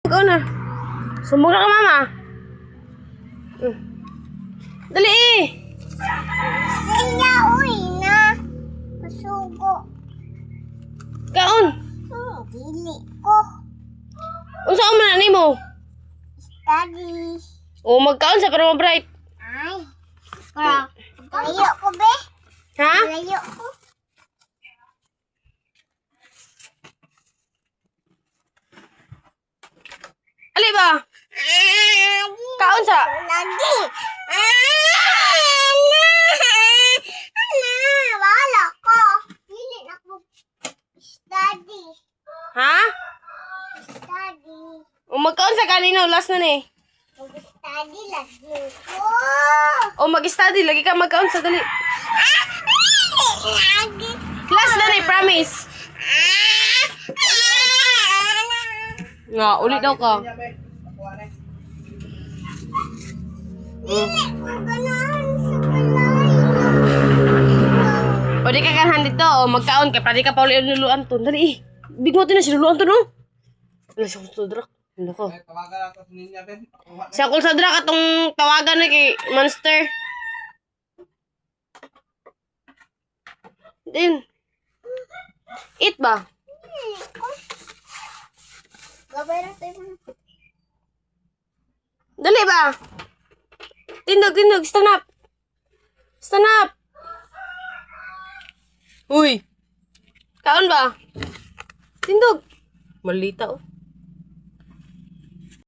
Ikaw na. Sumbong na ka, mama. Dali eh. Kaya uwi na. Masugo. Kaon. Dili ko. Unsa man na nimo? Study. O magkaon sa para bright. Ay. Layo ko, be. Ha? Layo ko. Ali ba? Kaon sa. Lagi. Wala ko. Dili na ko. Study. Ha? Study. O magkaon sa kanino last na ni. Mag-study lagi ko. O mag-study lagi ka magkaon sa dali. Lagi. Last na ni, promise. Nga, ulit daw ka. Dili ko ganahan sa balay. O di ka kanhan dito, o magkaon ka, pwede ka pa ulit nuluan to. Dali, big mo na sinuluan to, no? Wala siya kung sadrak. Ano ko? Tawagan ako sa ninyo, Ben. Siya kung sadrak atong tawagan na kay Monster. Din. Eat ba? Dili ko. Gabay na tayo. Dali ba? Tindog, tindog. Stand up. Stand up. Uy. Kaon ba? Tindog. Malita, oh.